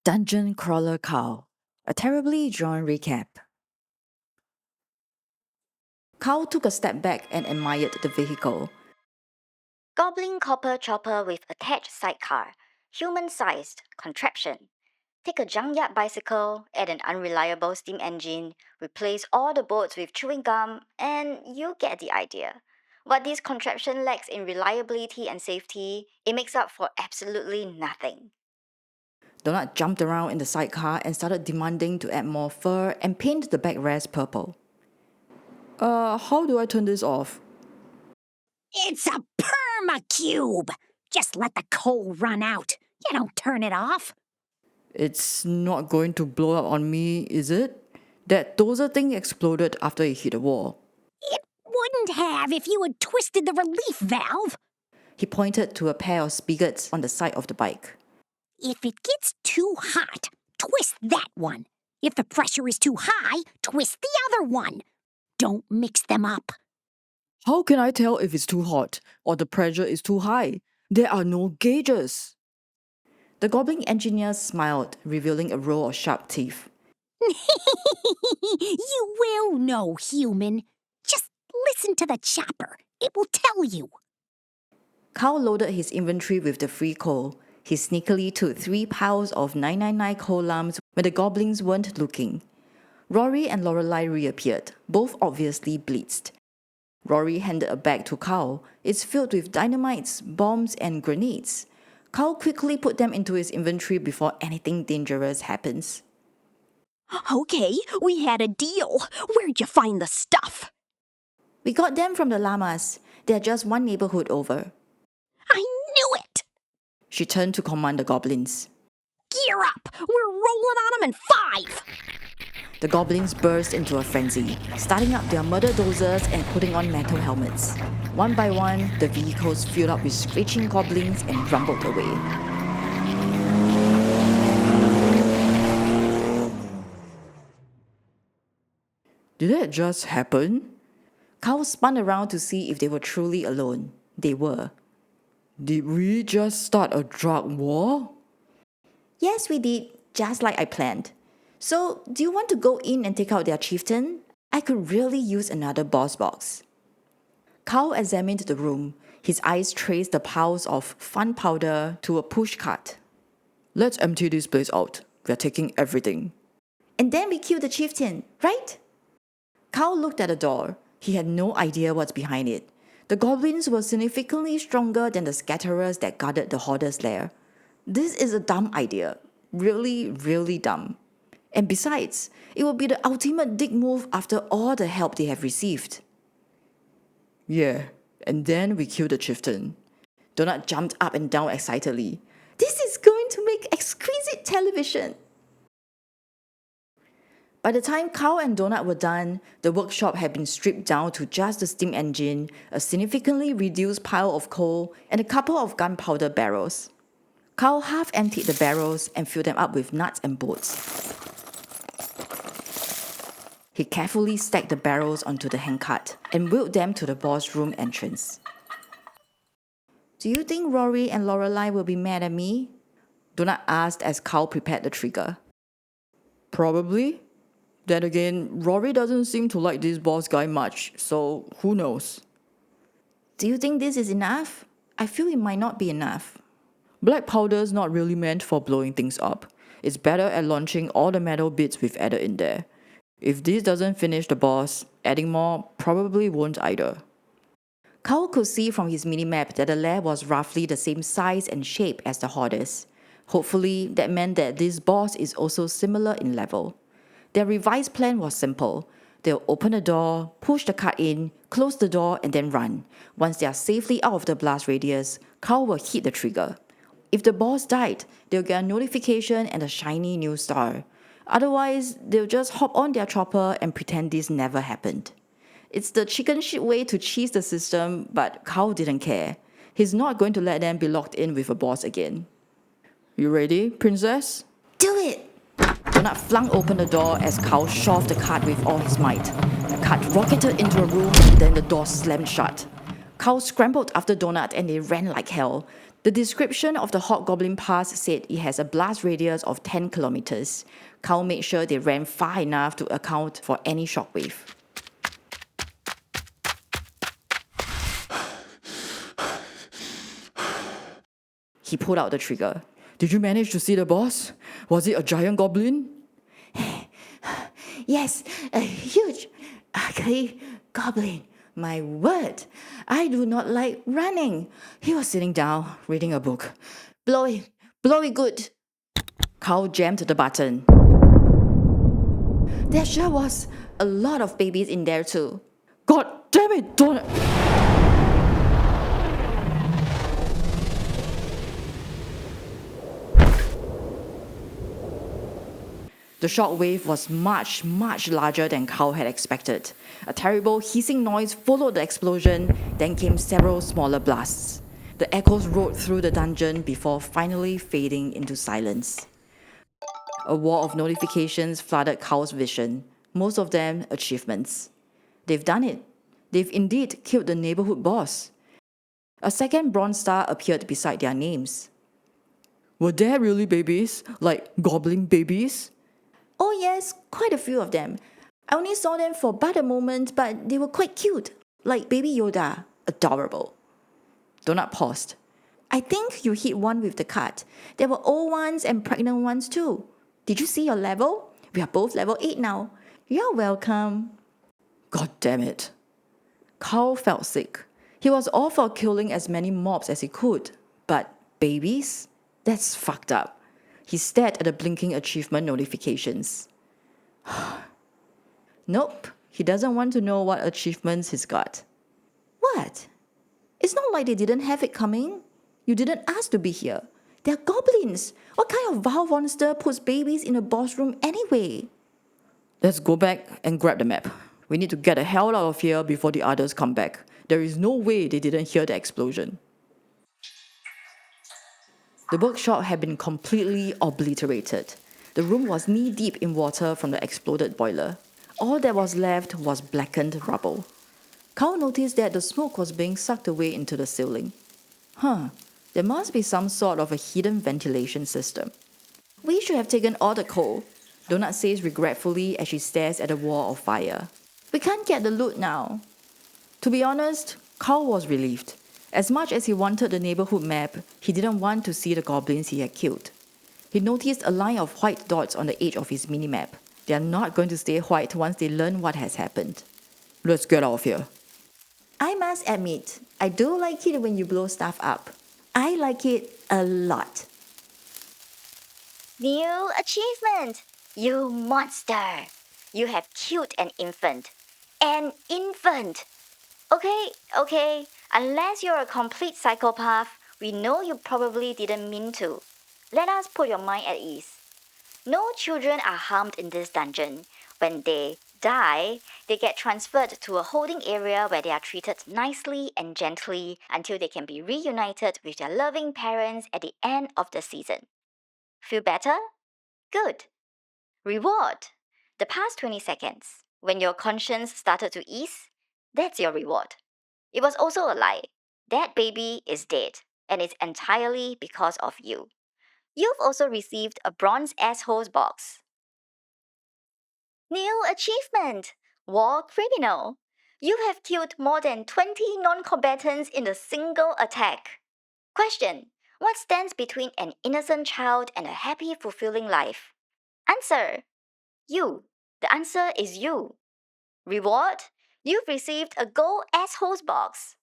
Dungeon Crawler Carl, a terribly drawn recap. Carl took a step back and admired the vehicle. Goblin copper chopper with attached sidecar, human-sized contraption. Take a junkyard bicycle, add an unreliable steam engine, replace all the boats with chewing gum, and you get the idea. What this contraption lacks in reliability and safety, it makes up for absolutely nothing. Donut jumped around in the sidecar and started demanding to add more fur and paint the backrest purple. How do I turn this off? It's a perma-cube! Just let the coal run out. You don't turn it off. It's not going to blow up on me, is it? That dozer thing exploded after it hit a wall. It wouldn't have if you had twisted the relief valve. He pointed to a pair of spigots on the side of the bike. If it gets too hot, twist that one. If the pressure is too high, twist the other one. Don't mix them up. How can I tell if it's too hot or the pressure is too high? There are no gauges. The goblin engineer smiled, revealing a row of sharp teeth. You will know, human. Just listen to the chopper. It will tell you. Carl loaded his inventory with the free coal. He sneakily took 3 piles of 999 coal lumps when the goblins weren't looking. Rory and Lorelei reappeared, both obviously blitzed. Rory handed a bag to Carl. It's filled with dynamites, bombs, and grenades. Carl quickly put them into his inventory before anything dangerous happens. Okay, we had a deal. Where'd you find the stuff? We got them from the llamas. They're just one neighborhood over. I knew it! She turned to command the goblins. Gear up! We're rolling on them in 5! The goblins burst into a frenzy, starting up their murder dozers and putting on metal helmets. One by one, the vehicles filled up with screeching goblins and rumbled away. Did that just happen? Carl spun around to see if they were truly alone. They were. Did we just start a drug war? Yes, we did, just like I planned. So, do you want to go in and take out their chieftain? I could really use another boss box. Carl examined the room. His eyes traced the piles of fun powder to a push cart. Let's empty this place out. We're taking everything. And then we kill the chieftain, right? Carl looked at the door. He had no idea what's behind it. The goblins were significantly stronger than the scatterers that guarded the hoarder's lair. This is a dumb idea. Really, really dumb. And besides, it would be the ultimate dick move after all the help they have received. Yeah, and then we killed the chieftain. Donut jumped up and down excitedly. This is going to make exquisite television. By the time Carl and Donut were done, the workshop had been stripped down to just the steam engine, a significantly reduced pile of coal, and a couple of gunpowder barrels. Carl half emptied the barrels and filled them up with nuts and bolts. He carefully stacked the barrels onto the handcart and wheeled them to the boss room entrance. Do you think Rory and Lorelei will be mad at me? Donut asked as Carl prepared the trigger. Probably. Then again, Rory doesn't seem to like this boss guy much, so who knows? Do you think this is enough? I feel it might not be enough. Black powder's not really meant for blowing things up. It's better at launching all the metal bits we've added in there. If this doesn't finish the boss, adding more probably won't either. Carl could see from his minimap that the lair was roughly the same size and shape as the hoarders. Hopefully, that meant that this boss is also similar in level. Their revised plan was simple. They'll open the door, push the cart in, close the door, and then run. Once they are safely out of the blast radius, Carl will hit the trigger. If the boss died, they'll get a notification and a shiny new star. Otherwise, they'll just hop on their chopper and pretend this never happened. It's the chicken shit way to cheese the system, but Carl didn't care. He's not going to let them be locked in with a boss again. You ready, princess? Do it! Donut flung open the door as Carl shoved the cart with all his might. The cart rocketed into a room and then the door slammed shut. Carl scrambled after Donut and they ran like hell. The description of the Hobgoblin Pass said it has a blast radius of 10 kilometers. Carl made sure they ran far enough to account for any shockwave. He pulled out the trigger. Did you manage to see the boss? Was it a giant goblin? Yes, a huge, ugly goblin. My word, I do not like running. He was sitting down, reading a book. Blow it good. Carl jammed the button. There sure was a lot of babies in there too. God damn it, don't... The shockwave was much, much larger than Carl had expected. A terrible hissing noise followed the explosion, then came several smaller blasts. The echoes roared through the dungeon before finally fading into silence. A wall of notifications flooded Carl's vision, most of them achievements. They've done it. They've indeed killed the neighborhood boss. A second bronze star appeared beside their names. Were there really babies? Like goblin babies? Oh yes, quite a few of them. I only saw them for but a moment, but they were quite cute. Like baby Yoda. Adorable. Donut paused. I think you hit one with the cart. There were old ones and pregnant ones too. Did you see your level? We are both level 8 now. You're welcome. God damn it. Carl felt sick. He was all for killing as many mobs as he could. But babies? That's fucked up. He stared at the blinking achievement notifications. Nope, he doesn't want to know what achievements he's got. What? It's not like they didn't have it coming. You didn't ask to be here. They're goblins. What kind of vile monster puts babies in a boss room anyway? Let's go back and grab the map. We need to get the hell out of here before the others come back. There is no way they didn't hear the explosion. The workshop had been completely obliterated. The room was knee-deep in water from the exploded boiler. All that was left was blackened rubble. Carl noticed that the smoke was being sucked away into the ceiling. There must be some sort of a hidden ventilation system. We should have taken all the coal, Donut says regretfully as she stares at the wall of fire. We can't get the loot now. To be honest, Carl was relieved. As much as he wanted the neighborhood map, he didn't want to see the goblins he had killed. He noticed a line of white dots on the edge of his minimap. They are not going to stay white once they learn what has happened. Let's get out of here. I must admit, I do like it when you blow stuff up. I like it a lot. New achievement! You monster! You have killed an infant. An infant! Okay, unless you're a complete psychopath, we know you probably didn't mean to. Let us put your mind at ease. No children are harmed in this dungeon. When they die, they get transferred to a holding area where they are treated nicely and gently until they can be reunited with their loving parents at the end of the season. Feel better? Good. Reward. The past 20 seconds, when your conscience started to ease, that's your reward. It was also a lie. That baby is dead, and it's entirely because of you. You've also received a bronze assholes box. New achievement! War criminal. You have killed more than 20 non-combatants in a single attack. Question: what stands between an innocent child and a happy, fulfilling life? Answer: you. The answer is you. Reward: you've received a gold assholes box.